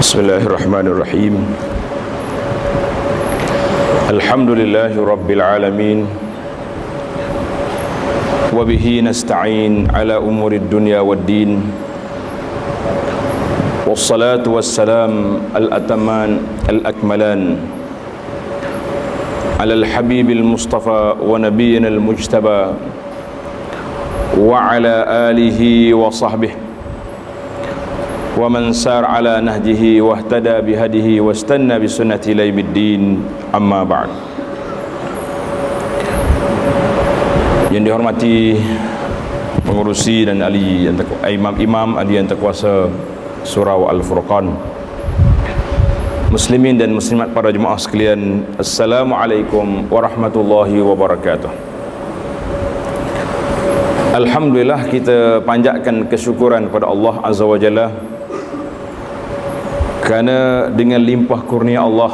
Bismillahirrahmanirrahim. Alhamdulillahi Rabbil Alamin. Wabihi nasta'in ala umurid dunya wad din. Wassalatu wassalam al-ataman al-akmalan ala al-habibil mustafa wa nabiyyina al-mujtaba wa ala alihi wa sahbihi wa man sar ala nahjihi wa ihtada bihadihi wa istanna bi sunnati ila yaumiddin, amma ba'd. Yang dihormati pengurusi dan ahli imam ahli yang terkuasa surau Al-Furqan, muslimin dan muslimat para jemaah sekalian, assalamualaikum warahmatullahi wabarakatuh. Alhamdulillah, kita panjatkan kesyukuran kepada Allah Azza wa Jalla kerana dengan limpah kurnia Allah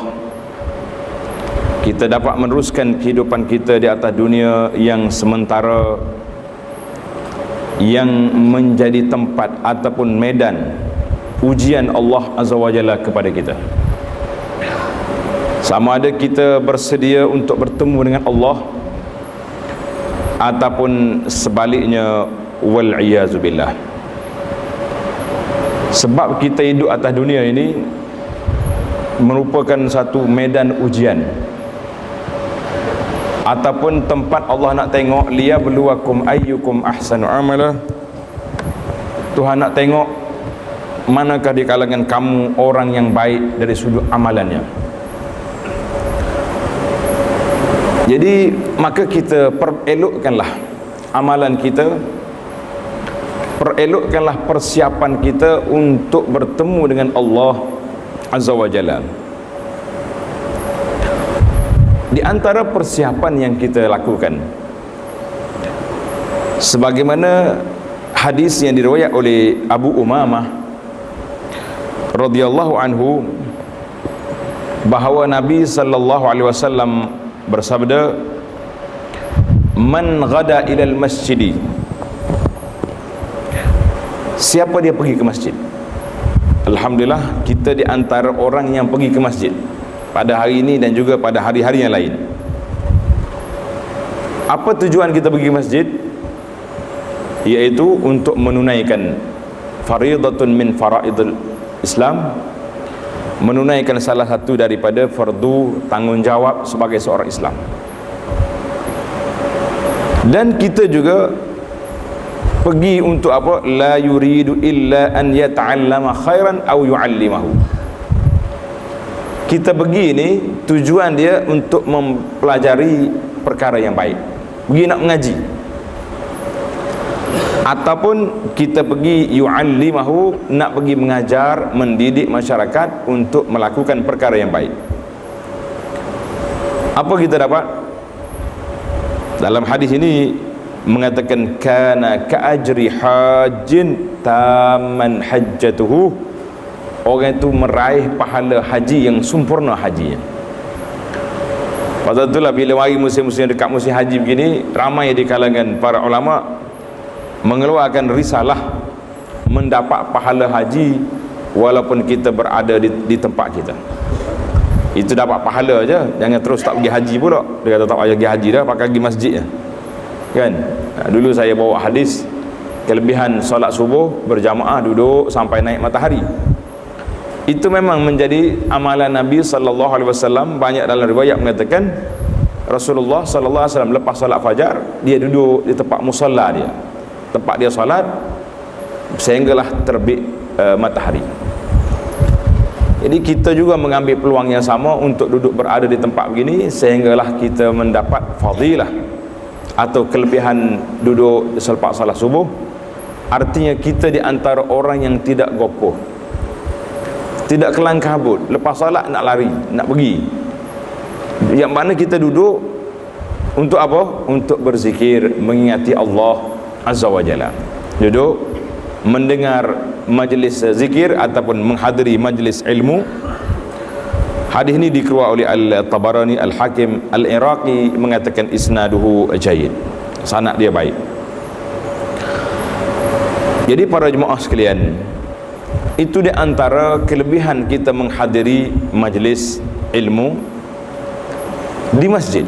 kita dapat meneruskan kehidupan kita di atas dunia yang sementara, yang menjadi tempat ataupun medan ujian Allah Azza wa Jalla kepada kita. Sama ada kita bersedia untuk bertemu dengan Allah ataupun sebaliknya, wal iyazu billah. Sebab kita hidup atas dunia ini merupakan satu medan ujian ataupun tempat Allah nak tengok liyabluwakum ayyukum ahsanu amala. Tuhan nak tengok manakah di kalangan kamu orang yang baik dari sudut amalannya. Jadi maka kita perelokkanlah amalan kita, perelokkanlah persiapan kita untuk bertemu dengan Allah Azza wa Jalla. Di antara persiapan yang kita lakukan, sebagaimana hadis yang diriwayat oleh Abu Umamah radhiyallahu anhu, bahawa Nabi sallallahu alaihi wasallam bersabda, man ghada ilal masjidi, siapa dia pergi ke masjid. Alhamdulillah, kita di antara orang yang pergi ke masjid pada hari ini dan juga pada hari-hari yang lain. Apa tujuan kita pergi ke masjid? Iaitu untuk menunaikan faridatun min faraidul Islam, menunaikan salah satu daripada fardu tanggungjawab sebagai seorang Islam. Dan kita juga pergi untuk apa? La yuridu illa an yata'allama khairan aw yu'allimahu. Kita pergi ni tujuan dia untuk mempelajari perkara yang baik, pergi nak mengaji, ataupun kita pergi yu'allimahu, nak pergi mengajar, mendidik masyarakat untuk melakukan perkara yang baik. Apa kita dapat? Dalam hadis ini mengatakan kana ka'ajri hajin taman hajjatuhu, orang itu meraih pahala haji yang sempurna hajinya. Pasal itulah bila mari musim-musim dekat musim haji begini, ramai di kalangan para ulama mengeluarkan risalah mendapat pahala haji walaupun kita berada di tempat kita. Itu dapat pahala aja, jangan terus tak pergi haji pula. Dia kata tak payah pergi haji dah, pakai pergi masjid je, kan? Dulu saya bawa hadis kelebihan solat subuh berjamaah duduk sampai naik matahari. Itu memang menjadi amalan Nabi sallallahu alaihi wasallam. Banyak dalam riwayat mengatakan Rasulullah sallallahu alaihi wasallam lepas solat fajar, dia duduk di tempat musalla dia, tempat dia solat, sehinggalah terbit matahari. Jadi kita juga mengambil peluang yang sama untuk duduk berada di tempat begini, sehinggalah kita mendapat fadilah atau kelebihan duduk selepas salat subuh. Artinya kita di antara orang yang tidak gopoh, tidak kelang kabut, lepas salat nak lari, nak pergi. Yang mana kita duduk untuk apa? Untuk berzikir, mengingati Allah Azza wa Jalla. Duduk mendengar majlis zikir ataupun menghadiri majlis ilmu. Hadis ini dikeluarkan oleh Al-Tabarani, Al-Hakim, Al-Iraqi mengatakan isnaduhu jayyid, sanad dia baik. Jadi para jemaah sekalian, Itu di antara kelebihan kita menghadiri majlis ilmu di masjid.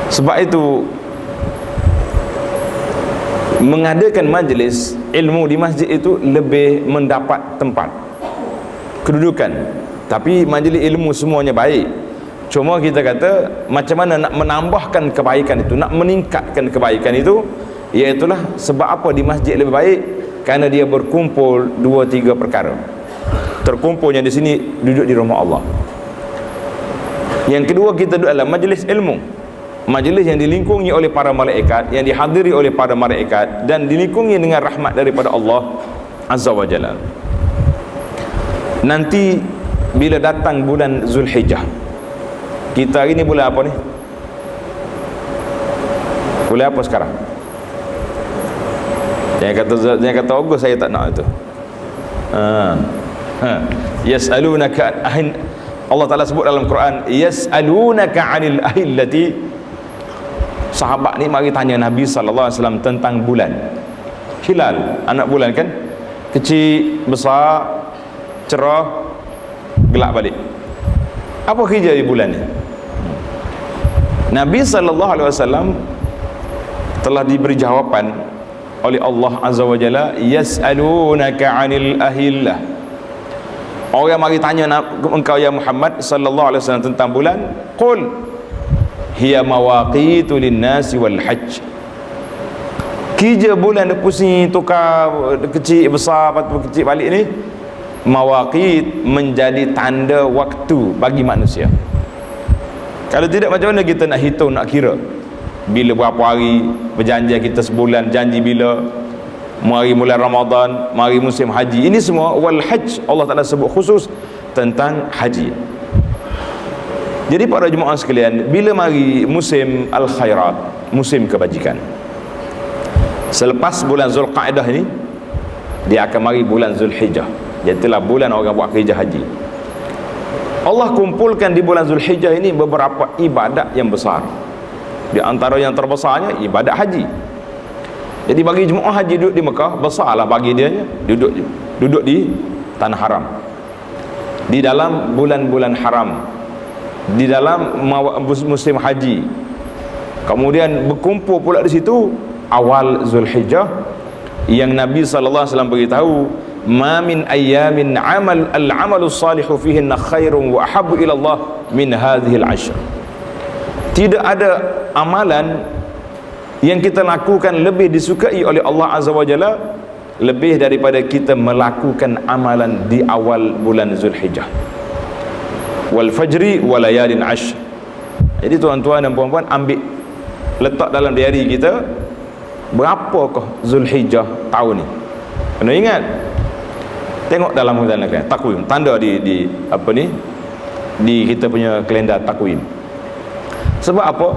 Sebab itu mengadakan majlis ilmu di masjid itu lebih mendapat tempat, kedudukan. Tapi majlis ilmu semuanya baik. Cuma kita kata macam mana nak menambahkan kebaikan itu, nak meningkatkan kebaikan itu, iaitulah sebab apa di masjid lebih baik? Kerana dia berkumpul 2-3 perkara. Terkumpulnya di sini, duduk di rumah Allah. Yang kedua, kita duduk dalam majlis ilmu, majlis yang dilingkungi oleh para malaikat, yang dihadiri oleh para malaikat, dan dilingkungi dengan rahmat daripada Allah Azza wa Jalla. Nanti bila datang bulan Zulhijjah, kita hari ni bulan apa ni? Bulan apa sekarang? Yang kata Ogos, saya tak nak itu. Yas'alunaka, Allah Ta'ala sebut dalam Quran, yas'alunaka 'anil ahillati. Sahabat ni mari tanya Nabi SAW tentang bulan hilal, anak bulan kan, kecil, besar, cerah, gelap balik. Apa kerja di bulan ni? Nabi SAW telah diberi jawapan oleh Allah Azza wa Jalla, yas'alunaka 'anil ahillah. Orang mari tanya engkau ya Muhammad sallallahu alaihi wasallam tentang bulan, qul hiya mawaqitu lin-nasi wal hajj. Kerja bulan dia pusing tukar kecil besar, lepas kecil balik ni, mawaqit menjadi tanda waktu bagi manusia. Kalau tidak, macam mana kita nak hitung, nak kira bila berapa hari berjanji kita sebulan, janji bila mari mulai Ramadan, mari musim haji. Ini semua wal hajj, Allah Ta'ala sebut khusus tentang haji. Jadi para jemaah sekalian, bila mari musim al-khairat, musim kebajikan, selepas bulan Zulqa'dah ini, dia akan mari bulan Zulhijjah, iaitulah bulan orang buat kerja haji. Allah kumpulkan di bulan Zulhijjah ini beberapa ibadat yang besar. Di antara yang terbesarnya ibadat haji. Jadi bagi jemaah haji duduk di Mekah, besarlah bagi dia duduk di tanah haram, di dalam bulan-bulan haram, di dalam musim haji. Kemudian berkumpul pula di situ awal Zulhijjah, yang Nabi sallallahu alaihi wasallam beritahu, ma min ayyamin al-amalu salihu fihinna khairun wa ahabbu ila Allah min hadhihi al-ashr. Tidak ada amalan yang kita lakukan lebih disukai oleh Allah Azza wa Jalla lebih daripada kita melakukan amalan di awal bulan Zulhijjah. Wal fajri wa layalin ashr. Jadi tuan-tuan dan puan-puan, ambil letak dalam diari kita, berapakah Zulhijjah tahun ni? Kena ingat, tengok dalam takwim, tanda di apa ni, di kita punya kalender takwim. Sebab apa?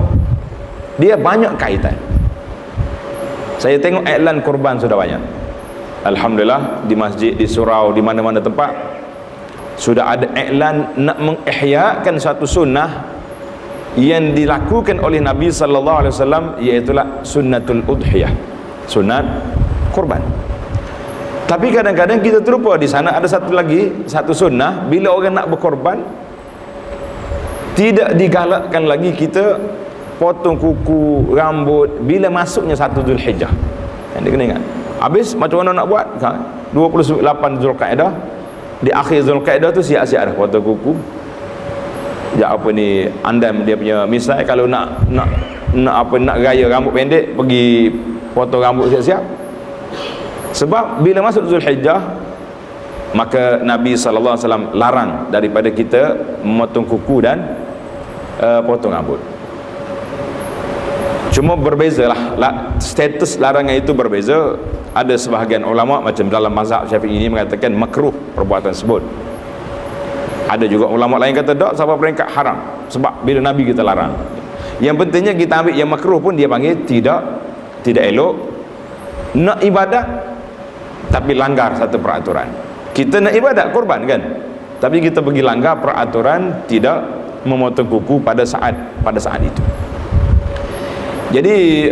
Dia banyak kaitan. Saya tengok iklan kurban sudah banyak. Alhamdulillah, di masjid, di surau, di mana-mana tempat sudah ada iklan nak mengihyakan satu sunnah yang dilakukan oleh Nabi sallallahu alaihi wasallam, iaitu sunnatul udhiyah, sunat kurban. Tapi kadang-kadang kita terlupa di sana ada satu sunnah. Bila orang nak berkorban, tidak digalakkan lagi kita potong kuku, rambut bila masuknya 1 Zulhijjah. Yang dia kena ingat. Habis macam mana nak buat? 28 Zulqa'dah, di akhir Zulqa'dah tu siap-siap dah potong kuku. Ya apa ni, andam dia punya, misalnya kalau nak gaya rambut pendek, pergi potong rambut siap-siap. Sebab bila masuk Zulhijjah, maka Nabi sallallahu alaihi wasallam larang daripada kita memotong kuku dan potong rambut. Cuma berbezalah status larangan itu berbeza. Ada sebahagian ulama macam dalam mazhab Syafi'i ini mengatakan makruh perbuatan tersebut. Ada juga ulama lain kata tak, sampai peringkat haram, sebab bila Nabi kita larang. Yang pentingnya kita ambil yang makruh pun dia panggil tidak elok. Nak ibadat tapi langgar satu peraturan. Kita nak ibadat kurban kan, tapi kita pergi langgar peraturan tidak memotong kuku pada saat itu. Jadi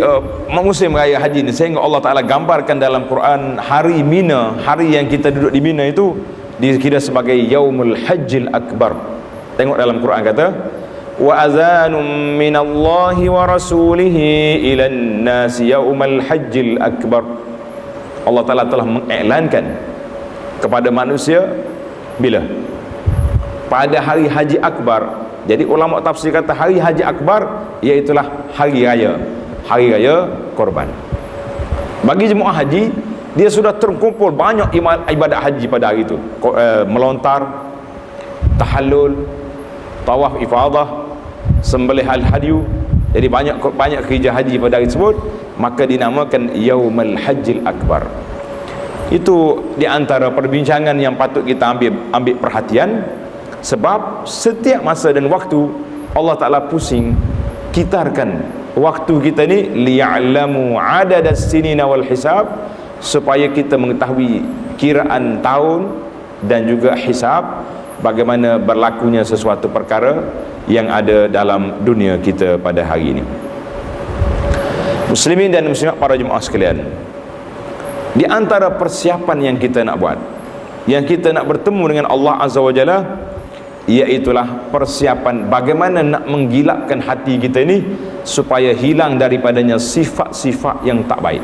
musim raya haji ni, sehingga Allah Ta'ala gambarkan dalam Quran hari Mina, hari yang kita duduk di Mina itu dikira sebagai Yaumul Hajjil Akbar. Tengok dalam Quran kata, wa azanum minallahi wa rasulihi ilan nasi yaumal hajjil akbar. Allah Ta'ala telah mengiklankan kepada manusia bila? Pada hari haji akbar. Jadi ulama tafsir kata hari haji akbar iaitulah hari raya korban. Bagi jemaah haji, dia sudah terkumpul banyak ibadat haji pada hari itu, melontar, tahallul, tawaf ifadah, sembelih al-hadyu. Jadi banyak kerja haji pada hari tersebut, maka dinamakan Yaumul Hajjil Akbar. Itu di antara perbincangan yang patut kita ambil perhatian. Sebab setiap masa dan waktu Allah Ta'ala pusing kitarkan waktu kita ni liya'lamu adadas sinina wal hisab, supaya kita mengetahui kiraan tahun dan juga hisab, bagaimana berlakunya sesuatu perkara yang ada dalam dunia kita pada hari ini. Muslimin dan muslimat, para jemaah sekalian, di antara persiapan yang kita nak buat, yang kita nak bertemu dengan Allah Azza wa Jalla, iaitulah persiapan bagaimana nak menggilapkan hati kita ini supaya hilang daripadanya sifat-sifat yang tak baik.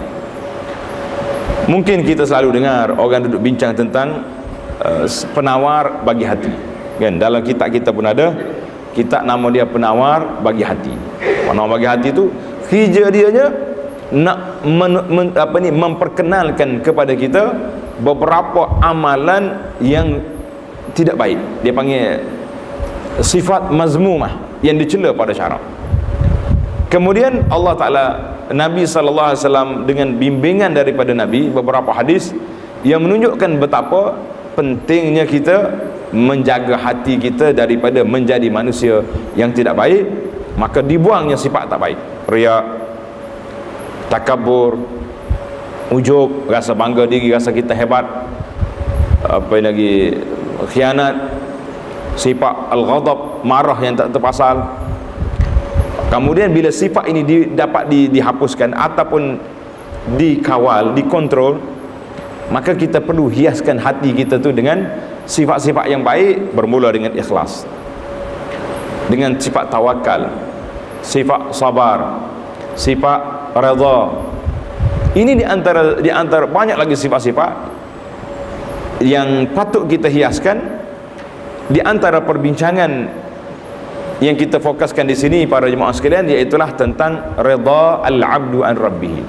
Mungkin kita selalu dengar orang duduk bincang tentang penawar bagi hati, kan? Dalam kitab kita pun ada kitab nama dia penawar bagi hati. Penawar bagi hati itu kerja dianya nak memperkenalkan kepada kita beberapa amalan yang tidak baik. Dia panggil sifat mazmumah yang dicela pada syarak. Kemudian Allah Ta'ala, Nabi SAW dengan bimbingan daripada Nabi, beberapa hadis yang menunjukkan betapa pentingnya kita menjaga hati kita daripada menjadi manusia yang tidak baik, maka dibuangnya sifat tak baik, riak, takabur, ujub, rasa bangga diri, rasa kita hebat, apa lagi, khianat, sifat al-ghadab, marah yang tak terpasal. Kemudian bila sifat ini dapat dihapuskan ataupun dikawal, dikontrol, maka kita perlu hiaskan hati kita tu dengan sifat-sifat yang baik, bermula dengan ikhlas, dengan sifat tawakal, sifat sabar, sifat redha. Ini di antara banyak lagi sifat-sifat yang patut kita hiaskan. Di antara perbincangan yang kita fokuskan di sini, para jemaah sekalian, iaitulah tentang redha al-abdu an rabbih.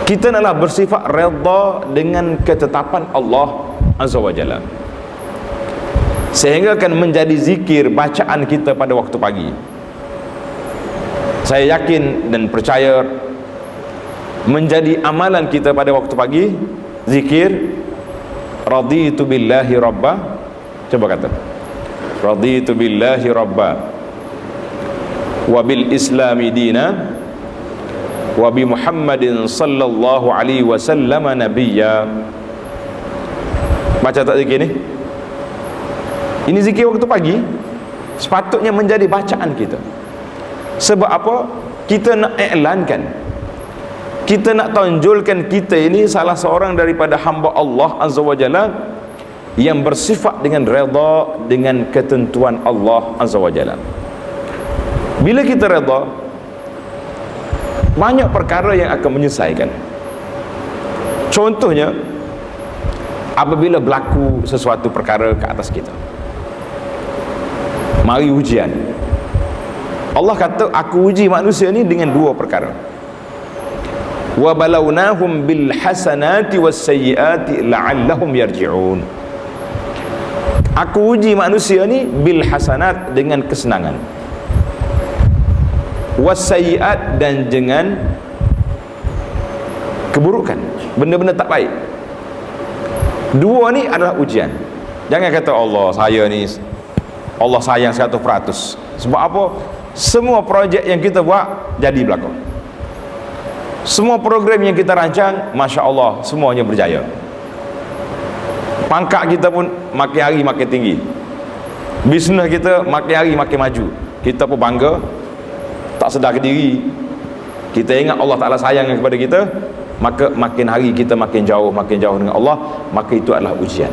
Kita naklah bersifat redha dengan ketetapan Allah Azza wa Jalla, sehingga akan menjadi zikir bacaan kita pada waktu pagi. Saya yakin dan percaya menjadi amalan kita pada waktu pagi zikir raditu billahi rabba. Coba kata raditu billahi rabba wa bil islami dina wa bi Muhammadin sallallahu alaihi wasallam nabiyya. Baca tak zikir ni? Ini zikir waktu pagi, sepatutnya menjadi bacaan kita. Sebab apa? Kita nak iklankan, kita nak tonjolkan kita ini salah seorang daripada hamba Allah Azza wa Jalla yang bersifat dengan redha dengan ketentuan Allah Azza wa Jalla. Bila kita redha, banyak perkara yang akan menyelesaikan. Contohnya, apabila berlaku sesuatu perkara ke atas kita, mari ujian. Allah kata, aku uji manusia ni dengan dua perkara. Wa balawnahum bil hasanati was sayyiati la'allahum yarji'un. Aku uji manusia ni bil hasanat, dengan kesenangan, was sayyiat, dan dengan keburukan, benda-benda tak baik. Dua ni adalah ujian. Jangan kata Allah sayang 100%. Sebab apa? Semua projek yang kita buat jadi berlaku. Semua program yang kita rancang, Masya Allah, semuanya berjaya. Pangkat kita pun makin hari makin tinggi, bisnes kita makin hari makin maju. Kita pun bangga tak sedar diri, kita ingat Allah Ta'ala sayang kepada kita, maka makin hari kita makin jauh dengan Allah, maka itu adalah ujian.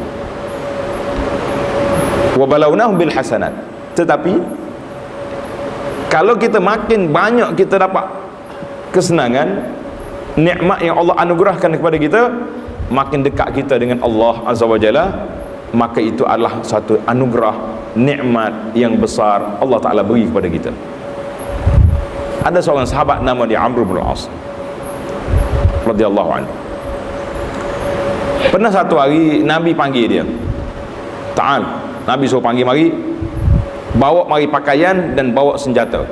Wa balawnahum bil hasanat. Tetapi kalau kita makin banyak kita dapat kesenangan, nikmat yang Allah anugerahkan kepada kita, makin dekat kita dengan Allah Azza wa Jalla, maka itu adalah satu anugerah, nikmat yang besar Allah Ta'ala beri kepada kita. Ada seorang sahabat nama dia Amr bin Al-As radhiyallahu anhu. Pernah satu hari Nabi panggil dia, Ta'al, Nabi suruh panggil, mari, bawa mari pakaian dan bawa senjata.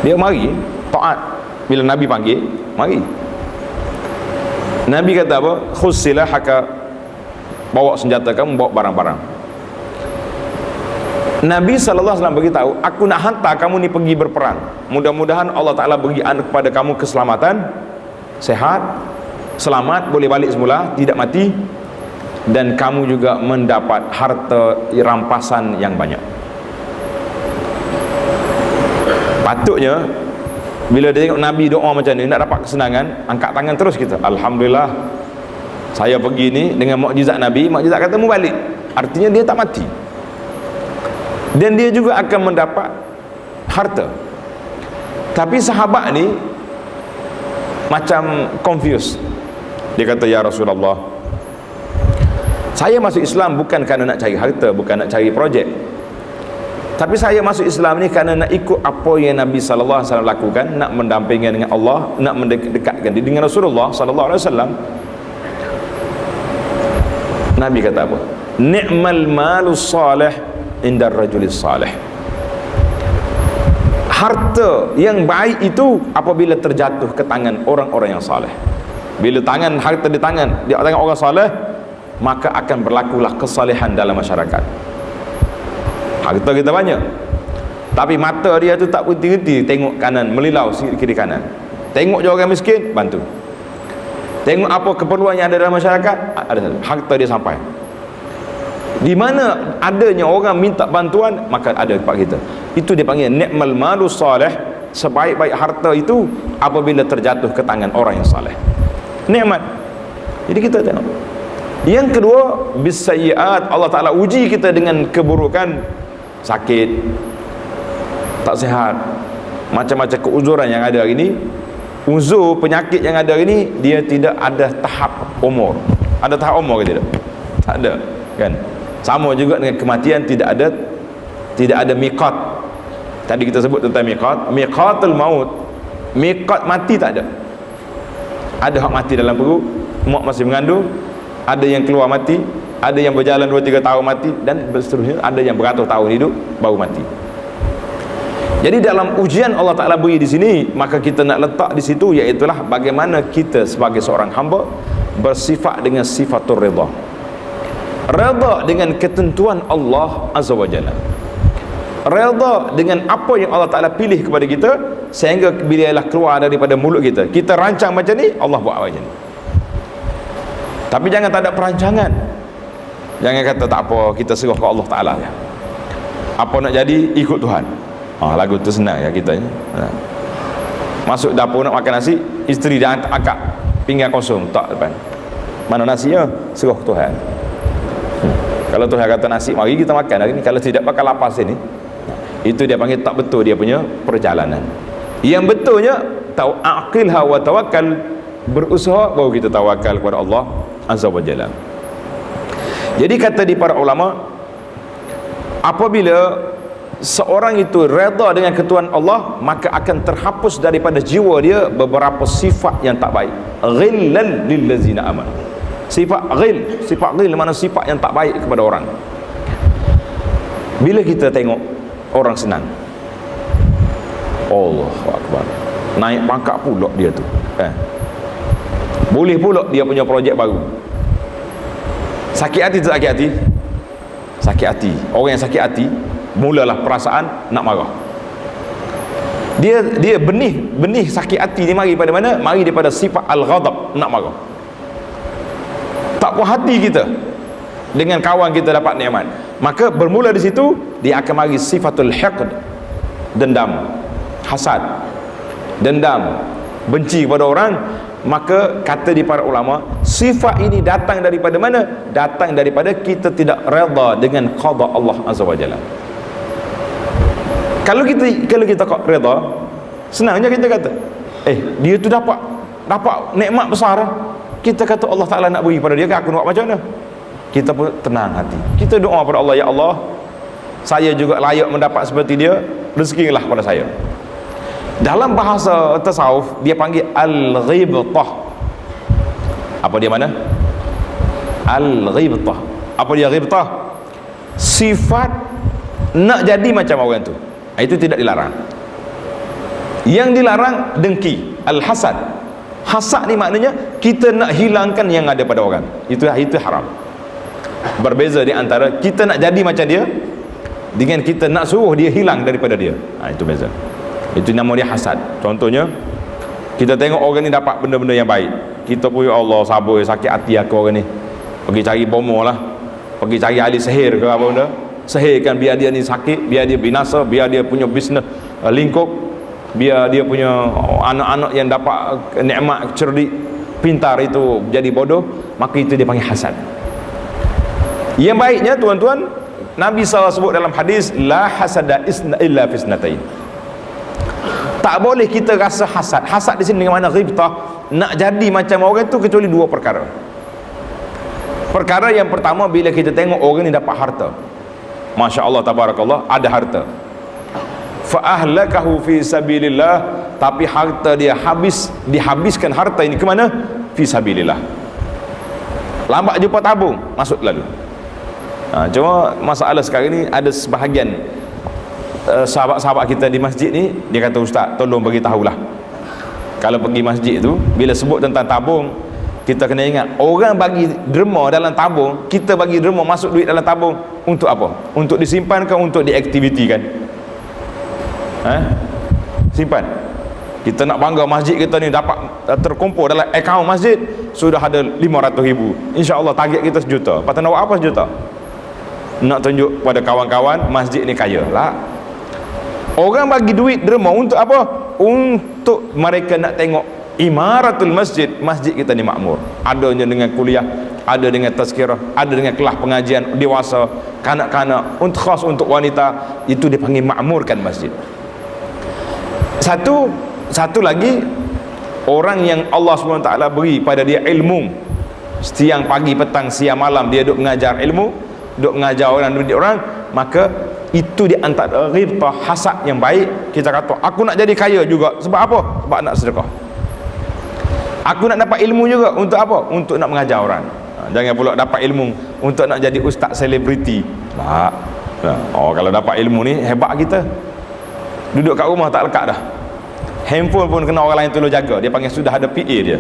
Dia mari, taat. Bila Nabi panggil, mari. Nabi kata apa? Khuz silahaka, bawa senjata kamu, bawa barang-barang. Nabi SAW beritahu, aku nak hantar kamu ni pergi berperang, mudah-mudahan Allah Ta'ala beri kepada kamu keselamatan, sehat, selamat, boleh balik semula, tidak mati, dan kamu juga mendapat harta rampasan yang banyak. Patutnya bila dia tengok Nabi doa macam ni, nak dapat kesenangan, angkat tangan terus kita, Alhamdulillah, saya pergi ni dengan mukjizat Nabi, mukjizat kata mu balik, artinya dia tak mati, dan dia juga akan mendapat harta. Tapi sahabat ni macam confused. Dia kata, ya Rasulullah, saya masuk Islam bukan kerana nak cari harta, bukan nak cari projek, tapi saya masuk Islam ni kerana nak ikut apa yang Nabi SAW lakukan, nak mendampingi dengan Allah, nak mendekatkan diri dengan Rasulullah SAW. Nabi kata apa? Ni'mal malus salih indar rajulis salih. Harta yang baik itu apabila terjatuh ke tangan orang-orang yang saleh. Bila harta di tangan orang saleh, maka akan berlakulah kesalehan dalam masyarakat. Harta kita banyak, tapi mata dia tu tak berhenti-henti tengok kanan, melilau kiri kanan. Tengok je orang miskin, bantu. Tengok apa keperluan yang ada dalam masyarakat, ada harta dia sampai. Di mana adanya orang minta bantuan, maka ada tempat kita. Itu dia panggil ni'mal malus salih. Sebaik-baik harta itu apabila terjatuh ke tangan orang yang saleh. Nikmat. Jadi kita tengok. Yang kedua, bisayyiat, Allah Ta'ala uji kita dengan keburukan, sakit, tak sihat, macam-macam keuzuran yang ada hari ini. Uzur penyakit yang ada hari ini, dia tidak ada tahap umur. Ada tahap umur ke tidak? Tak ada, kan? Sama juga dengan kematian, tidak ada miqat. Tadi kita sebut tentang miqatul maut. Miqat mati tak ada. Ada hak mati dalam perut, mak masih mengandung, ada yang keluar mati, ada yang berjalan 2-3 tahun mati, dan seterusnya, ada yang beratus tahun hidup baru mati. Jadi dalam ujian Allah Ta'ala beri di sini, maka kita nak letak di situ, iaitulah bagaimana kita sebagai seorang hamba bersifat dengan sifatul ridha. Redha dengan ketentuan Allah Azza wa Jalla, redha dengan apa yang Allah Ta'ala pilih kepada kita, sehingga bila ialah keluar daripada mulut kita, kita rancang macam ni, Allah buat macam ni. Tapi jangan tak ada perancangan. Jangan kata tak apa, kita serah ke Allah Ta'ala ya. Apa nak jadi, ikut Tuhan. Lagu tu senang ya kita. Masuk dapur nak makan nasi, isteri dah angkat pinggan kosong tak depan. Mana nasinya? Serah ke Tuhan. Kalau Tuhan kata nasi, mari kita makan hari ni. Kalau tidak, bakal lapar sini. Itu dia panggil tak betul dia punya perjalanan. Yang betulnya, aqilha wa tawakkal, berusaha baru kita tawakal kepada Allah Azza wa Jalla. Jadi kata di para ulama, apabila seorang itu redha dengan ketentuan Allah, maka akan terhapus daripada jiwa dia beberapa sifat yang tak baik. Ghillan lillazina amanu. Sifat ghil mana sifat yang tak baik kepada orang. Bila kita tengok orang senang, Allahu Akbar, naik pangkat pula dia tu, boleh pula dia punya projek baru. Sakit hati tak sakit hati? Sakit hati. Orang yang sakit hati, mulalah perasaan nak marah. Dia benih sakit hati ni mari pada mana? Mari daripada sifat al-ghadab, nak marah. Tak puas hati kita dengan kawan kita dapat nikmat, maka bermula di situ dia akan mari sifatul hiqd. dendam, hasad, dendam, benci kepada orang, maka kata di para ulama, sifat ini datang daripada mana? Datang daripada kita tidak redha dengan qada Allah Azza wa Jalla. Kalau kita redha, senangnya kita kata, dia tu dapat nikmat besar, kita kata Allah Ta'ala nak beri pada dia, aku nak buat macam mana? Kita pun tenang hati, kita doa pada Allah, ya Allah, saya juga layak mendapat seperti dia, rezekilah pada saya. Dalam bahasa tasawuf dia panggil al-ghibtah. Apa dia mana? Al-ghibtah. Apa dia ghibtah? Sifat nak jadi macam orang tu. Itu tidak dilarang. Yang dilarang dengki, al-hasad. Hasad ni maknanya kita nak hilangkan yang ada pada orang. Itu haram. Berbeza di antara kita nak jadi macam dia dengan kita nak suruh dia hilang daripada dia. Itu beza. Itu nama dia hasad. Contohnya, kita tengok orang ni dapat benda-benda yang baik, kita pun, ya Allah, sabar, sakit hati aku orang ni, pergi cari bomoh lah, pergi cari ahli sihir ke apa benda, sihirkan biar dia ni sakit, biar dia binasa, biar dia punya bisnes lingkup, biar dia punya anak-anak yang dapat nikmat cerdik pintar itu jadi bodoh, maka itu dia panggil hasad. Yang baiknya tuan-tuan, Nabi SAW sebut dalam hadis, la hasada illa fisnatain. Tak boleh kita rasa hasad. Hasad di sini dengan mana ghibtah, nak jadi macam orang tu, kecuali dua perkara. Perkara yang pertama, bila kita tengok orang ni dapat harta, Masya Allah, tabarakallah, ada harta, fa ahlakahu fi sabilillah, tapi harta dia dihabiskan harta ini ke mana? Fi sabilillah. Lambat jumpa tabung, masuk lalu. Cuma masalah sekarang ni, ada sebahagian sahabat-sahabat kita di masjid ni, dia kata, ustaz tolong beritahulah, kalau pergi masjid tu, bila sebut tentang tabung, kita kena ingat, orang bagi derma dalam tabung, kita bagi derma masuk duit dalam tabung untuk apa? Untuk disimpan ke untuk diaktivitikan? Simpan. Kita nak bangga masjid kita ni dapat terkumpul dalam akaun masjid sudah ada 500,000, insya-Allah target kita 1 juta. Patut nak buat apa 1 juta? Nak tunjuk pada kawan-kawan masjid ni kaya lah. Orang bagi duit derma untuk apa? Untuk mereka nak tengok imaratul masjid, masjid kita ni makmur, adanya dengan kuliah, ada dengan tazkirah, ada dengan kelas pengajian dewasa, kanak-kanak, khas untuk wanita, itu dipanggil makmurkan masjid. Satu lagi, orang yang Allah SWT beri pada dia ilmu, siang pagi petang siang malam dia duk mengajar ilmu, duk mengajar orang, didik orang, maka itu di antara ghibtah, hasad yang baik. Kita kata, aku nak jadi kaya juga, sebab apa? Sebab nak sedekah. Aku nak dapat ilmu juga, untuk apa? Untuk nak mengajar orang. Jangan pula dapat ilmu untuk nak jadi ustaz selebriti. Kalau dapat ilmu ni hebat kita, duduk kat rumah tak lekat dah, handphone pun kena orang lain tolong jaga, dia panggil sudah ada PA dia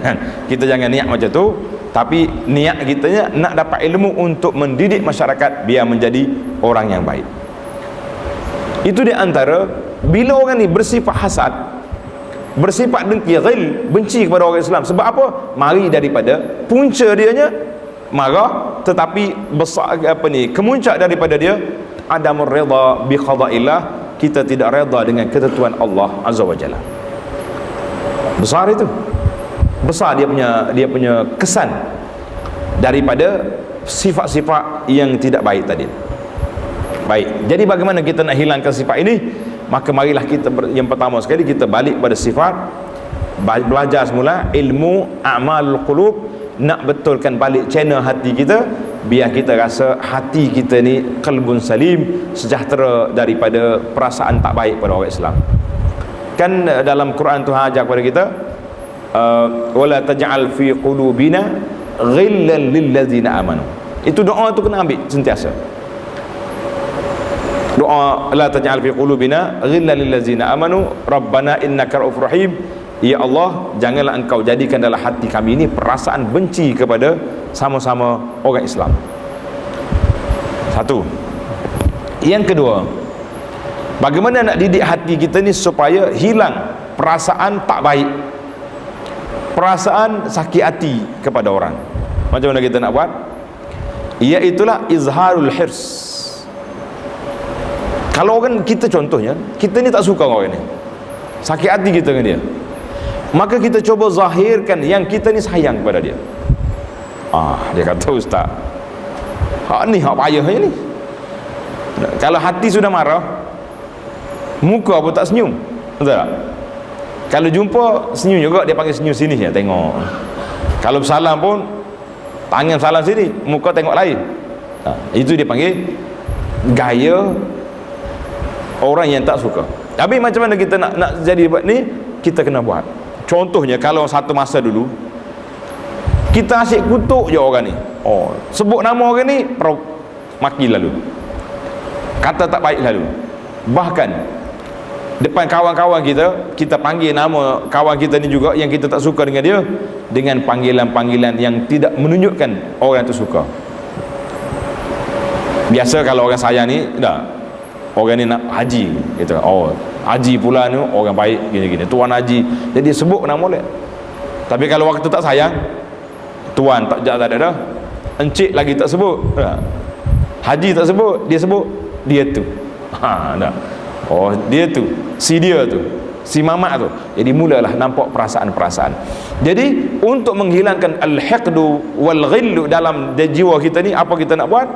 kan. Kita jangan niat macam tu, tapi niat kita nak dapat ilmu untuk mendidik masyarakat biar menjadi orang yang baik. Itu di antara, bila orang ni bersifat hasad, bersifat dengki, ghil, benci kepada orang Islam, sebab apa? Mari daripada punca dianya marah, tetapi besar kemuncak daripada dia adamur redha bi qada'illah, kita tidak redha dengan ketentuan Allah Azza wa Jalla. Besar itu, besar dia punya kesan daripada sifat-sifat yang tidak baik tadi. Baik, jadi bagaimana kita nak hilangkan sifat ini? Maka marilah kita yang pertama sekali kita balik pada sifat, belajar semula ilmu a'malul qulub, nak betulkan balik channel hati kita, biar kita rasa hati kita ni qalbun salim, sejahtera daripada perasaan tak baik pada orang Islam. Kan dalam Quran Tuhan ajar kepada kita, wala taj'al fi qulubina ghillan lil ladzina amanu. Itu doa tu kena ambil sentiasa. Doa la taj'al fi qulubina ghillan lil ladzina amanu rabbana innaka ra'ufur rahim. Ya Allah, janganlah engkau jadikan dalam hati kami ini perasaan benci kepada sama-sama orang Islam. Satu. Yang kedua, bagaimana nak didik hati kita ni supaya hilang perasaan tak baik, perasaan sakit hati kepada orang. Macam mana kita nak buat? Iaitulah izharul hirs. Kalau orang kita, contohnya kita ni tak suka orang ni, sakit hati kita dengan dia, maka kita cuba zahirkan yang kita ni sayang kepada dia. Dia kata, ustaz, hak ni hak payahnya ni. Kalau hati sudah marah, muka pun tak senyum, betul tak? Kalau jumpa senyum juga, dia panggil senyum sini ya, tengok. Kalau bersalam pun tangan salam sini, muka tengok lain. Itu dia panggil gaya orang yang tak suka. Tapi macam mana kita nak jadi buat ni? Kita kena buat. Contohnya, kalau satu masa dulu kita asyik kutuk je orang ni, sebut nama orang ni, maki lalu, kata tak baik lalu. Bahkan depan kawan-kawan kita panggil nama kawan kita ni juga yang kita tak suka dengan dia, dengan panggilan-panggilan yang tidak menunjukkan orang tu suka. Biasa kalau orang sayang ni, orang ni nak haji, kita haji pula ni orang baik gini-gini, tuan haji, jadi sebut nama dia. Tapi kalau waktu tak sayang, tuan tak ada, encik lagi tak sebut, haji tak sebut, dia sebut dia tu, dia tu, si dia tu, si mamak tu. Jadi mulalah nampak perasaan-perasaan. Jadi untuk menghilangkan al-hiqdu wal-ghillu dalam jiwa kita ni, apa kita nak buat?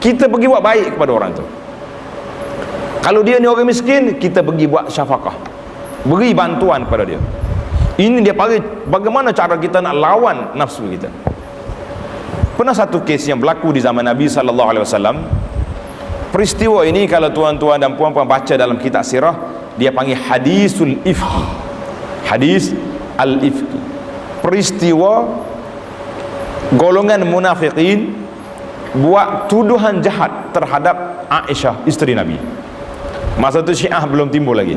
Kita pergi buat baik kepada orang tu. Kalau dia ni orang miskin, kita pergi buat syafaqah, beri bantuan kepada dia. Ini dia panggil bagaimana cara kita nak lawan nafsu kita. Pernah satu kes yang berlaku di zaman Nabi SAW. Peristiwa ini kalau tuan-tuan dan puan-puan baca dalam kitab sirah, dia panggil hadisul ifki, hadis al-ifki. Peristiwa golongan munafikin buat tuduhan jahat terhadap Aisyah, isteri Nabi. Masa tu Syiah belum timbul lagi.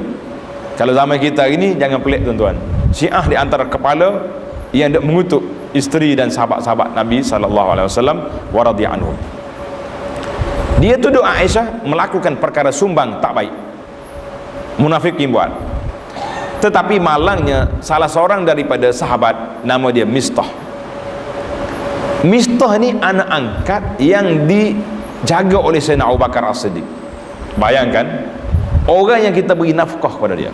Kalau zaman kita ini jangan pelik tuan-tuan, Syiah di antara kepala yang hendak mengutuk isteri dan sahabat-sahabat Nabi SAW wa radhiya anhum. Dia tuduh Aisyah melakukan perkara sumbang tak baik, munafikin buat. Tetapi malangnya salah seorang daripada sahabat, nama dia Mistah. Mistah ni anak angkat yang dijaga oleh Sayyidina Abu Bakar As-Siddiq. Bayangkan, orang yang kita beri nafkah kepada dia,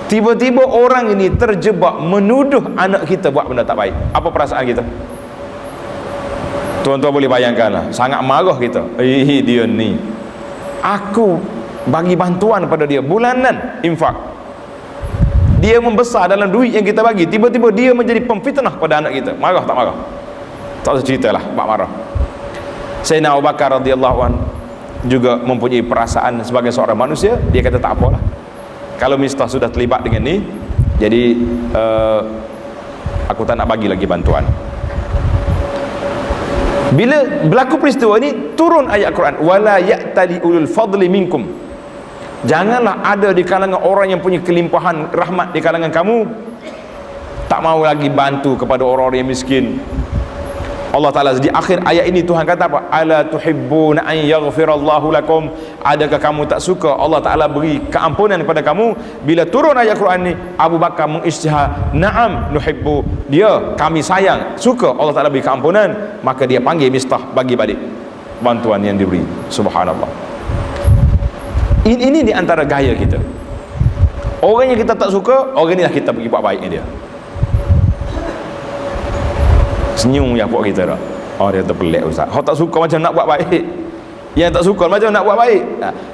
tiba-tiba orang ini terjebak menuduh anak kita buat benda tak baik. Apa perasaan kita? Tuan-tuan boleh bayangkanlah, sangat marah kita. Dia ni, aku bagi bantuan pada dia bulanan, infak, dia membesar dalam duit yang kita bagi, tiba-tiba dia menjadi pemfitnah pada anak kita. Marah tak marah? Tak usah ceritalah, bak marah. Sayyidina Abu Bakar radhiyallahu anhu juga mempunyai perasaan sebagai seorang manusia. Dia kata tak apalah, kalau Mistah sudah terlibat dengan ni, jadi aku tak nak bagi lagi bantuan. Bila berlaku peristiwa ini, turun ayat Quran, wala ya'tali ulul fadli minkum, janganlah ada di kalangan orang yang punya kelimpahan rahmat di kalangan kamu tak mau lagi bantu kepada orang-orang yang miskin. Allah Ta'ala di akhir ayat ini Tuhan kata apa? Ala tuhibbuna an yaghfirallahu lakum, adakah kamu tak suka Allah Ta'ala beri keampunan kepada kamu? Bila turun ayat Quran ni, Abu Bakar mengisytihar, na'am nuhibbu, dia kami sayang, suka Allah Ta'ala beri keampunan. Maka dia panggil Mistah bagi balik bantuan yang diberi. Subhanallah. Ini di antara gaya kita. Orang yang kita tak suka, orang inilah kita pergi buat baiknya dia. Senyum ya puak kita dah. Dia terpelik ustaz, kau tak suka macam nak buat baik, yang tak suka macam nak buat baik.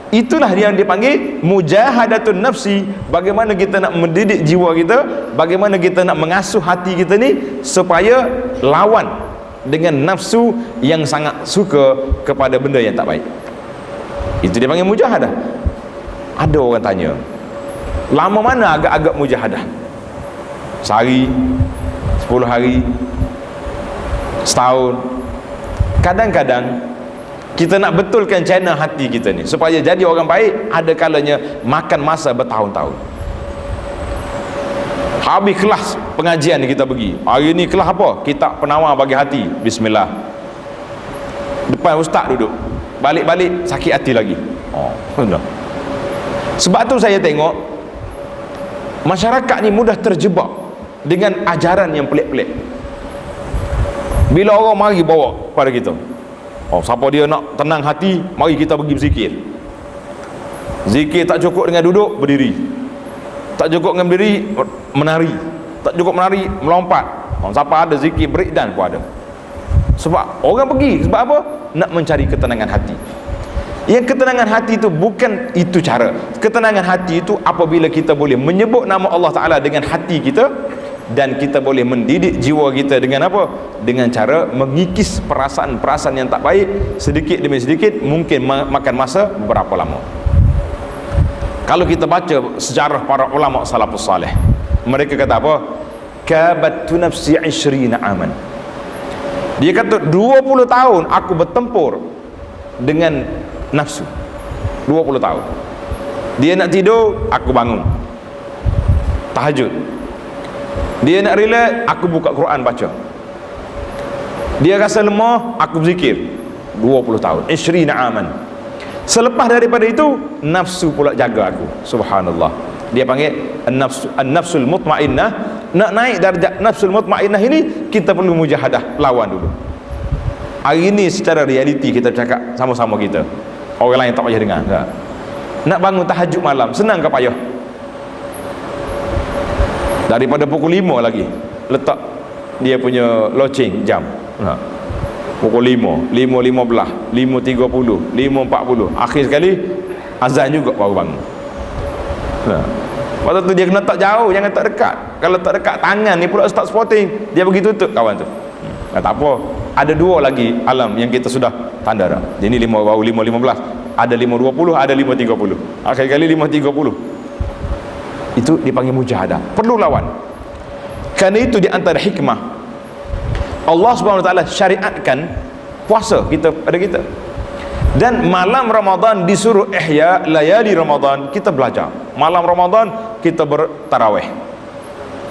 Itulah yang dipanggil mujahadatun nafsi. Bagaimana kita nak mendidik jiwa kita, bagaimana kita nak mengasuh hati kita ni supaya lawan dengan nafsu yang sangat suka kepada benda yang tak baik. Itu dia panggil mujahadah. Ada orang tanya, lama mana agak-agak mujahadah? Sehari, 10 hari, setahun. Kadang-kadang kita nak betulkan channel hati kita ni supaya jadi orang baik, ada kalanya makan masa bertahun-tahun. Habis kelas pengajian ni kita pergi, hari ni kelas apa? Kitab penawar bagi hati, bismillah, depan ustaz duduk, balik-balik sakit hati lagi. Benar. Sebab tu saya tengok masyarakat ni mudah terjebak dengan ajaran yang pelik-pelik. Bila orang mari bawa pada kita, siapa dia nak tenang hati, mari kita pergi berzikir. Zikir tak cukup dengan duduk, berdiri. Tak cukup dengan berdiri, menari. Tak cukup menari, melompat. Siapa ada zikir breakdance pun ada. Sebab orang pergi, sebab apa? Nak mencari ketenangan hati. Yang ketenangan hati itu bukan itu cara. Ketenangan hati itu apabila kita boleh menyebut nama Allah Ta'ala dengan hati kita, dan kita boleh mendidik jiwa kita dengan apa? Dengan cara mengikis perasaan-perasaan yang tak baik sedikit demi sedikit, mungkin makan masa berapa lama. Kalau kita baca sejarah para ulama salafus salih, mereka kata apa? Kabattu nafsi 20 aman. Dia kata 20 tahun aku bertempur dengan nafsu. 20 tahun. Dia nak tidur, aku bangun tahajud. Dia nak relax, aku buka Quran baca. Dia rasa lemah, aku berzikir. 20 tahun, 20 aman. Selepas daripada itu, nafsu pula jaga aku. Subhanallah. Dia panggil an-nafsul mutmainnah. Nak naik darjat nafsul mutmainnah ini, kita perlu mujahadah, lawan dulu. Hari ini secara realiti kita cakap sama-sama kita. Orang lain tak payah dengar, tak? Nak bangun tahajud malam, senang ke payah? Daripada pukul 5 lagi letak dia punya loceng jam. Pukul 5, 5.15, 5.30, 5.40. Akhir sekali azan juga baru bangun. Waktu tu dia kena tak jauh, jangan tak dekat. Kalau tak dekat, tangan ni pula start spotting, dia pergi tutup kawan tu. Tak apa, ada 2 lagi alam yang kita sudah tanda dah. Jadi 5 baru 5.15, ada 5.20, ada 5.30. Akhir kali 5.30. Itu dipanggil mujahadah, perlu lawan. Kerana itu di antara hikmah Allah Subhanahu Wa Taala syariatkan puasa kita pada kita. Dan malam Ramadan disuruh ihya layali Ramadan, kita belajar. Malam Ramadan kita bertarawih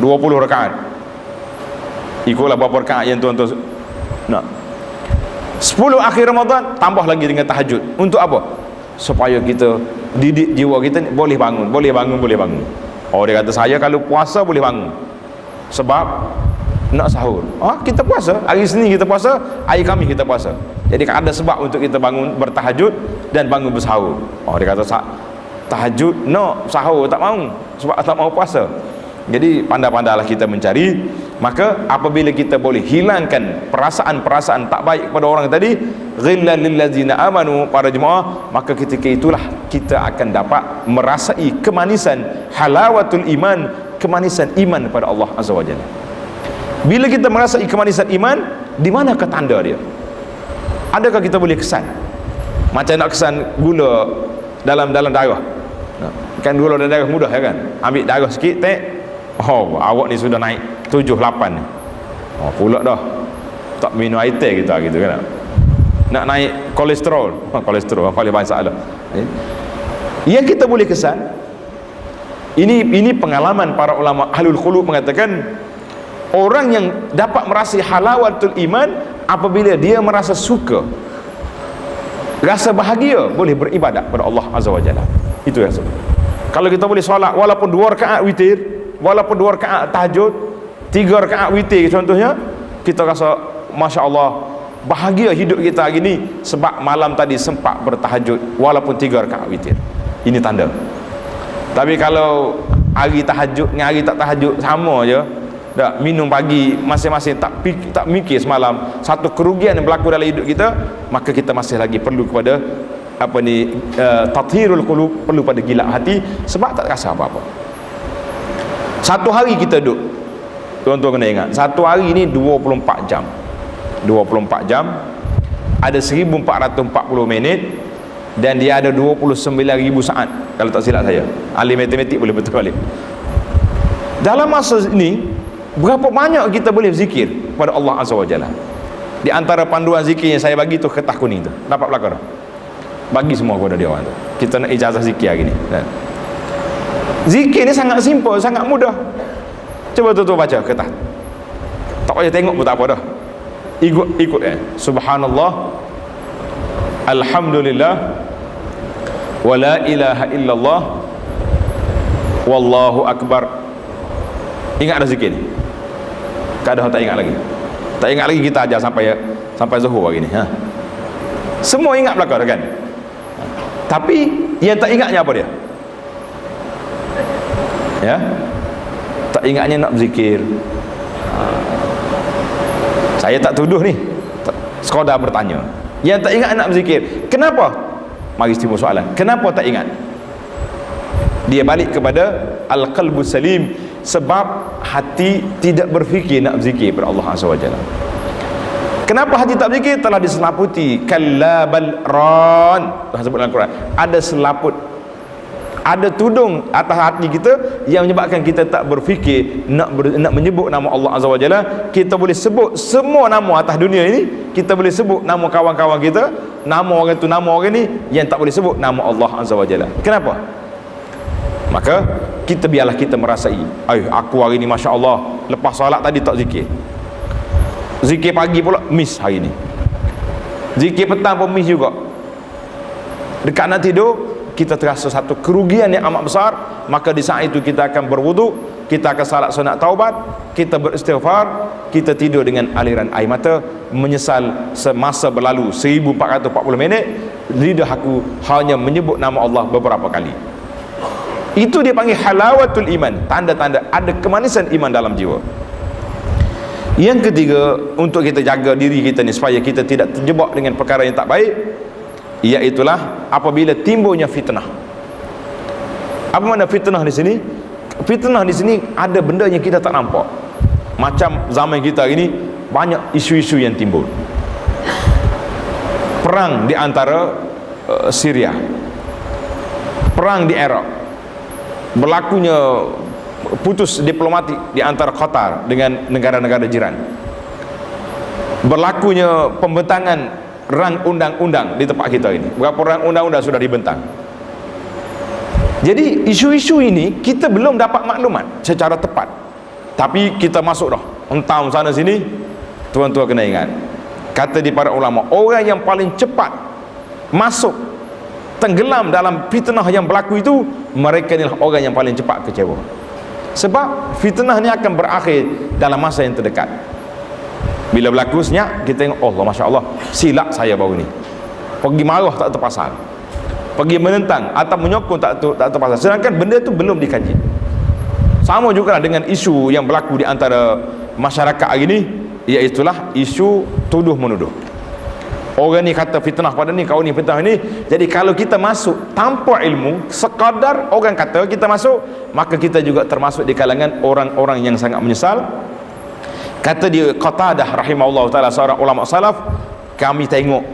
20 rakaat. Ikutlah berapa rakaat yang tuan-tuan nak. 10 akhir Ramadan tambah lagi dengan tahajud. Untuk apa? Supaya kita didik jiwa kita boleh bangun, boleh bangun, boleh bangun. Oh, dia kata saya kalau puasa boleh bangun sebab nak sahur. Kita puasa, hari Senin kita puasa, hari Khamis kita puasa. Jadi ada sebab untuk kita bangun bertahajud dan bangun bersahur. Dia kata tahajud no, sahur tak mau sebab tak mau puasa. Jadi pandai-pandailah kita mencari. Maka apabila kita boleh hilangkan perasaan-perasaan tak baik kepada orang tadi, ghillal lillazina amanu, para jemaah, maka ketika itulah kita akan dapat merasai kemanisan halawatul iman, kemanisan iman kepada Allah Azza wa Jalla. Bila kita merasai kemanisan iman, di manakah tanda dia? Adakah kita boleh kesan? Macam nak kesan gula dalam darah. Kan gula dalam darah mudah ya kan? Ambil darah sikit, awak ni sudah naik 7-8 ni. Pula dah tak minum air teh kita gitu kan. Nak naik kolesterol, kolesterol paling masalah. Yang kita boleh kesan, ini pengalaman para ulama ahlul qulub mengatakan, orang yang dapat merasa halawatul iman apabila dia merasa suka, rasa bahagia, boleh beribadat kepada Allah Azza wa Jalla. Itu yang sebab. Kalau kita boleh solat walaupun 2 rakaat witir, walaupun 2 rakaat tahajud, 3 rakaat witir contohnya, kita rasa Masya Allah bahagia hidup kita hari ni sebab malam tadi sempat bertahajud walaupun 3 rakaat witir. Ini tanda. Tapi kalau hari tahajud dengan hari tak tahajud sama je, dah minum pagi masing-masing tak mikir semalam, satu kerugian yang berlaku dalam hidup kita, maka kita masih lagi perlu kepada tathhirul qulub, perlu pada gila hati sebab tak rasa apa-apa. Satu hari kita duduk, tuan-tuan kena ingat, satu hari ni 24 jam 24 jam, ada 1440 minit, dan dia ada 29,000 saat kalau tak silap saya. Ahli matematik boleh betul balik. Dalam masa ini, berapa banyak kita boleh zikir kepada Allah Azza wa Jalla? Di antara panduan zikir yang saya bagi tu kertas kuning tu, dapat belakang, bagi semua kepada dia orang tu. Kita nak ijazah zikir hari ni. Zikir ni sangat simple, sangat mudah. Cuba tu baca kertas, tak payah tengok pun tak apa dah. Ikut Subhanallah, Alhamdulillah, wa la ilaha illallah, wallahu akbar. Ingat dah zikir ni? Kadang tak ingat lagi. Tak ingat lagi, kita ajar sampai zuhur hari ni. Semua ingat belakang kan? Tapi Yang tak ingatnya apa dia? Ya, tak ingatnya nak berzikir. Saya tak tuduh ni, sekadar bertanya. Yang tak ingat nak berzikir, kenapa? Mari timbul soalan, kenapa tak ingat? Dia balik kepada al-qalbu salim, sebab hati tidak berfikir nak berzikir kepada Allah Azza wa Jalla. Kenapa hati tak berzikir? Telah diselaputi kalla bal ran, Tuhan sebut dalam Quran, ada selaput, ada tudung atas hati kita yang menyebabkan kita tak berfikir nak menyebut nama Allah Azza wa Jalla. Kita boleh sebut semua nama atas dunia ini, kita boleh sebut nama kawan-kawan kita, nama orang tu, nama orang ni, yang tak boleh sebut nama Allah Azza wa Jalla. Kenapa? Maka kita biarlah kita merasai, aku hari ni Masya Allah, lepas solat tadi tak zikir, zikir pagi pula miss hari ni, zikir petang pun miss juga. Dekat nak tidur kita terasa satu kerugian yang amat besar. Maka di saat itu kita akan berwuduk, kita akan salat sunat taubat, kita beristighfar, kita tidur dengan aliran air mata, menyesal semasa berlalu 1440 minit lidah aku hanya menyebut nama Allah beberapa kali. Itu dia panggil halawatul iman, tanda-tanda ada kemanisan iman dalam jiwa. Yang ketiga, untuk kita jaga diri kita ni supaya kita tidak terjebak dengan perkara yang tak baik, iaitulah apabila timbulnya fitnah. Apa makna fitnah di sini? Fitnah di sini ada benda yang kita tak nampak. Macam zaman kita hari ni banyak isu-isu yang timbul. Perang di antara Syria, perang di Iraq, berlakunya putus diplomatik di antara Qatar dengan negara-negara jiran, berlakunya pembentangan rang undang-undang di tempat kita ini. Berapa rang undang-undang sudah dibentang. Jadi isu-isu ini kita belum dapat maklumat secara tepat, tapi kita masuk dah entah sana sini. Tuan-tuan kena ingat, kata di para ulama, orang yang paling cepat masuk tenggelam dalam fitnah yang berlaku itu, mereka inilah orang yang paling cepat kecewa. Sebab fitnah ni akan berakhir dalam masa yang terdekat. Bila berlaku senyap, kita tengok, Allah Masya Allah, silap saya baru ni, pergi marah tak terpasal, pergi menentang atau menyokong tak terpasal, sedangkan benda tu belum dikaji. Sama juga dengan isu yang berlaku di antara masyarakat hari ni, iaitulah isu tuduh menuduh. Orang ni kata fitnah pada ni, kau ni fitnah ni. Jadi kalau kita masuk tanpa ilmu, sekadar orang kata kita masuk, maka kita juga termasuk di kalangan orang-orang yang sangat menyesal. Kata dia Qatadah rahimahullah ta'ala, seorang ulama salaf, kami tengok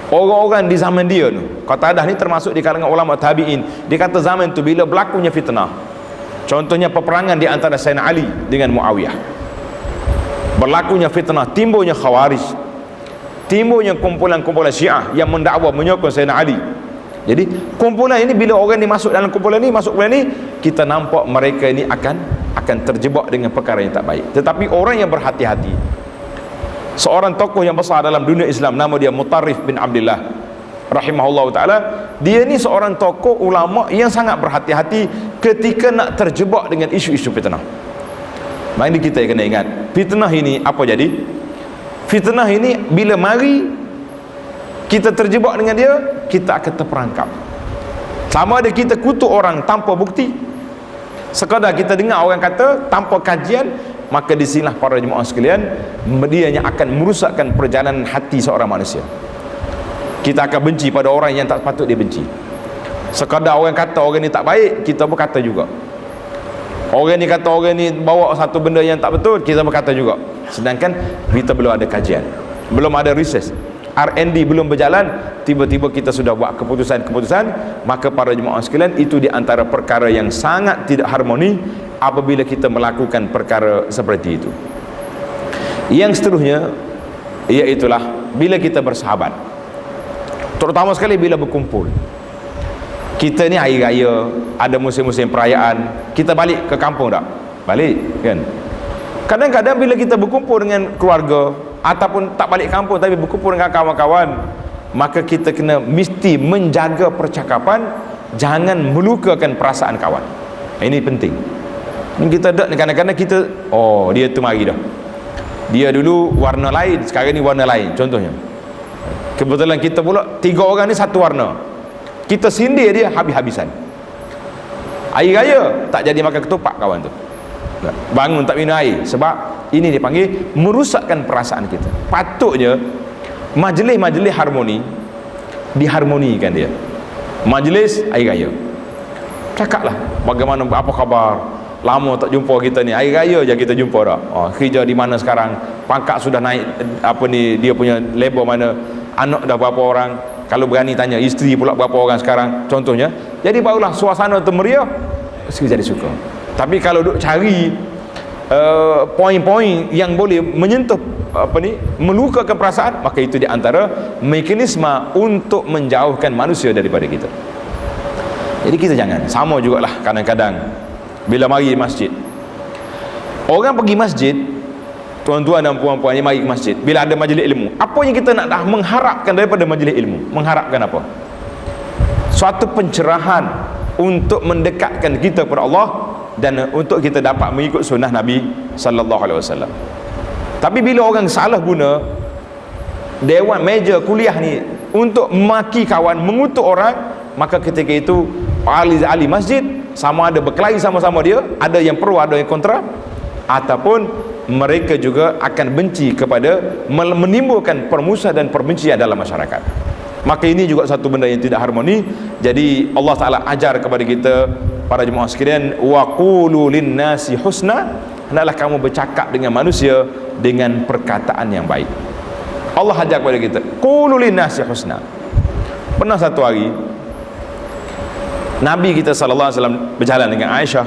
orang-orang di zaman dia tu, Qatadah ni termasuk di kalangan ulama tabi'in, dia kata zaman tu bila berlakunya fitnah, contohnya peperangan di antara Sayyidina Ali dengan Muawiyah, berlakunya fitnah, timbulnya Khawarij, timbulnya kumpulan-kumpulan Syiah yang mendakwa menyokong Sayyidina Ali. Jadi kumpulan ini, bila orang ni masuk dalam kumpulan ni, masuk kumpulan ni, kita nampak mereka ini akan terjebak dengan perkara yang tak baik. Tetapi orang yang berhati-hati, seorang tokoh yang besar dalam dunia Islam, nama dia Mutarrif bin Abdullah rahimahullah ta'ala, dia ni seorang tokoh ulama yang sangat berhati-hati ketika nak terjebak dengan isu-isu fitnah. Maka kita kena ingat, fitnah ini apa jadi? Fitnah ini bila mari kita terjebak dengan dia, kita akan terperangkap. Sama ada kita kutuk orang tanpa bukti, sekadar kita dengar orang kata tanpa kajian, maka disinilah para jemaah sekalian, dia yang akan merusakkan perjalanan hati seorang manusia. Kita akan benci pada orang yang tak patut dibenci. Sekadar orang kata orang ni tak baik, kita berkata juga. Orang ni kata orang ni bawa satu benda yang tak betul, kita berkata juga. Sedangkan kita belum ada kajian, belum ada research, R&D belum berjalan, tiba-tiba kita sudah buat keputusan-keputusan. Maka para jemaah sekalian, itu di antara perkara yang sangat tidak harmoni apabila kita melakukan perkara seperti itu. Yang seterusnya, iaitulah bila kita bersahabat, terutama sekali bila berkumpul. Kita ni hari raya, ada musim-musim perayaan, kita balik ke kampung tak? Balik kan? Kadang-kadang bila kita berkumpul dengan keluarga, ataupun tak balik kampung tapi berkumpul dengan kawan-kawan, maka kita kena mesti menjaga percakapan, jangan melukakan perasaan kawan. Ini penting. Ini kita tak, kadang-kadang kita, oh dia tu mari dah, dia dulu warna lain, sekarang ni warna lain, contohnya. Kebetulan kita pula 3 orang ni satu warna, kita sindir dia habis-habisan. Air raya tak jadi makan ketupat kawan tu, bangun tak minum air, sebab ini dipanggil merusakkan perasaan kita. Patutnya majlis-majlis harmoni diharmonikan dia. Majlis air raya, cakaplah bagaimana, apa khabar, lama tak jumpa kita ni, air raya je kita jumpa dah. Kerja di mana sekarang, pangkat sudah naik, apa ni, dia punya label mana, anak dah berapa orang, kalau berani tanya isteri pula berapa orang sekarang contohnya. Jadi barulah suasana tu meriah, jadi suka. Tapi kalau duk cari poin-poin yang boleh menyentuh melukakan perasaan, maka itu di antara mekanisme untuk menjauhkan manusia daripada kita. Jadi kita jangan. Sama jugalah kadang-kadang bila mari masjid, orang pergi masjid, tuan-tuan dan puan-puan yang mari masjid, bila ada majlis ilmu, apa yang kita nak dah mengharapkan daripada majlis ilmu? Mengharapkan apa? Suatu pencerahan untuk mendekatkan kita kepada Allah dan untuk kita dapat mengikut sunnah Nabi sallallahu alaihi wasallam. Tapi bila orang salah guna dewan meja kuliah ni untuk maki kawan, mengutuk orang, maka ketika itu ahli masjid sama ada berkelahi sama-sama dia, ada yang pro ada yang kontra, ataupun mereka juga akan benci kepada, menimbulkan permusuhan dan perbencian dalam masyarakat. Maka ini juga satu benda yang tidak harmoni. Jadi Allah Ta'ala ajar kepada kita, para jemaah sekalian, wa qulu linnasi husna, hendaklah kamu bercakap dengan manusia dengan perkataan yang baik. Allah ajar kepada kita, qulu linnasi husna. Pernah satu hari Nabi kita sallallahu alaihi wasallam berjalan dengan Aisyah,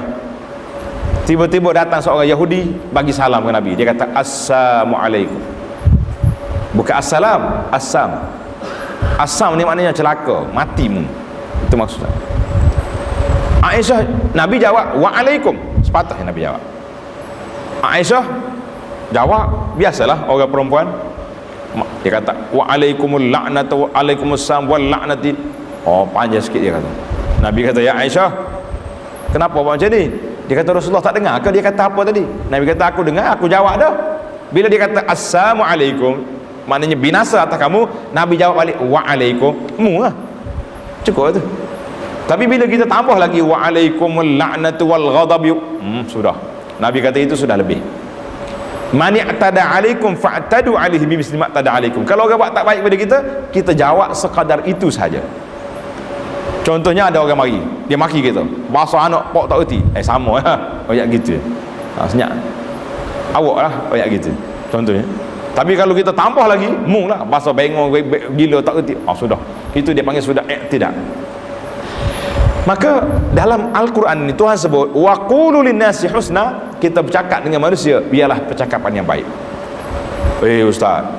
tiba-tiba datang seorang Yahudi bagi salam ke Nabi. Dia kata assalamualaikum, bukan assalam, assam. Assam ni maknanya celaka, matimu, itu maksudnya. Aisyah, Nabi jawab waalaikum, sepatutnya Nabi jawab. Aisyah jawab biasalah orang perempuan, dia kata waalaikumul la'natu wa alaikumussalam wal la'nati. Panjang sikit dia kata. Nabi kata, ya Aisyah, kenapa buat macam ni? Dia kata, Rasulullah tak dengar ke dia kata apa tadi? Nabi kata, aku dengar, aku jawab dah. Bila dia kata assalamualaikum, maknanya binasa atas kamu, Nabi jawab balik waalaikum, lah, cukup tu. Tapi bila kita tambah lagi waalaikumul la'natu wal ghadab, sudah. Nabi kata itu sudah lebih. Man i'tada alaikum fa'tadu alaihi bimisli ma i'tada alaikum. Kalau orang buat tak baik pada kita, kita jawab sekadar itu saja. Contohnya ada orang mari, dia maki kita, bahasa anak pok tak erti, sama lah, ayat gitu. Senyap, awak lah, ayat gitu contohnya. Tapi kalau kita tambah lagi, mung lah, bahasa bengong gila tak erti, sudah, itu dia panggil sudah tidak. Maka dalam Al-Quran ini Tuhan sebut wa qulu linnasi husna, kita bercakap dengan manusia biarlah percakapan yang baik. Ustaz,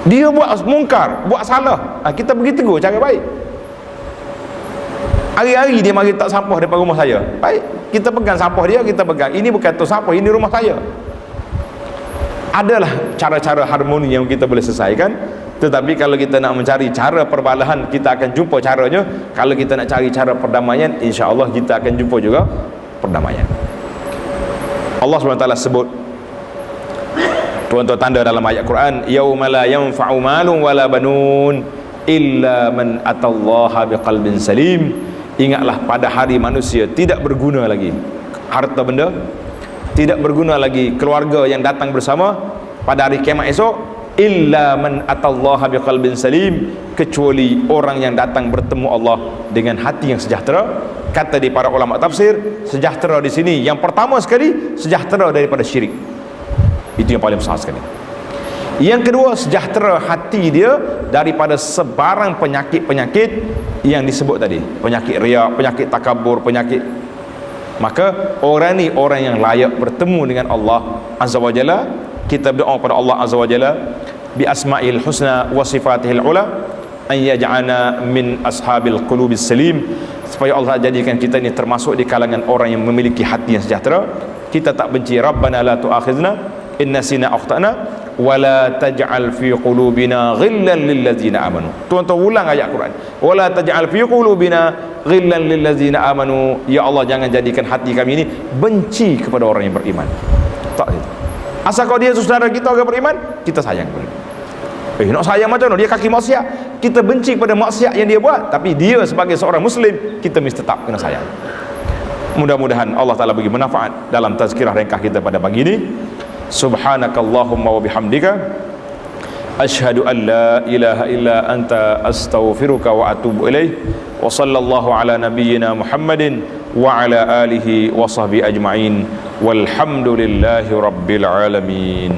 dia buat mungkar, buat salah, kita pergi tegur cara baik. Hari-hari dia mari tak sampah depan rumah saya, baik, kita pegang sampah dia, kita pegang, ini bukan tu sampah, ini rumah saya. Adalah cara-cara harmoni yang kita boleh selesaikan. Tetapi kalau kita nak mencari cara perbalahan, kita akan jumpa caranya. Kalau kita nak cari cara perdamaian, insya-Allah kita akan jumpa juga perdamaian. Allah SWT sebut, tuan-tuan tanda dalam ayat Quran, yauma la yanfa'u malun wala banun illa man atallaha biqalbin salim. Ingatlah pada hari manusia tidak berguna lagi harta benda, tidak berguna lagi keluarga yang datang bersama pada hari kiamat esok, illa man atallaha biqalbin salim, kecuali orang yang datang bertemu Allah dengan hati yang sejahtera. Kata di para ulama tafsir, sejahtera di sini yang pertama sekali sejahtera daripada syirik. Itu yang paling besar sekali. Yang kedua, sejahtera hati dia daripada sebarang penyakit-penyakit yang disebut tadi, penyakit riak, penyakit takabur, penyakit. Maka orang ni orang yang layak bertemu dengan Allah Azza wa Jalla. Kita berdoa kepada Allah Azza wa Jalla bi asma'il husna wa sifatihil ula an yaj'alna min ashabil qulubis salim, supaya Allah jadikan kita ni termasuk di kalangan orang yang memiliki hati yang sejahtera. Kita tak benci Rabbana la tu'akhizna in nasina akhtana wala taj'al fi qulubina ghillan lil ladzina amanu. Tuan-tuan ulang ayat Quran, wala taj'al fi qulubina ghillan lil ladzina amanu. Ya Allah, jangan jadikan hati kami ini benci kepada orang yang beriman. Tak gitu. Asal kau dia saudara kita orang beriman, kita sayang kepada dia. Nak sayang macam mana? Dia kaki maksiat, kita benci pada maksiat yang dia buat, tapi dia sebagai seorang muslim kita mesti tetap kena sayang. Mudah-mudahan Allah Ta'ala bagi manfaat dalam tazkirah ringkas kita pada pagi ini. Subhanakallahumma wa bihamdika asyhadu an la ilaha illa anta astaghfiruka wa atubu ilaih. Wa sallallahu ala nabiyyina Muhammadin wa ala alihi wa sahbihi ajma'in walhamdulillahi rabbil alamin.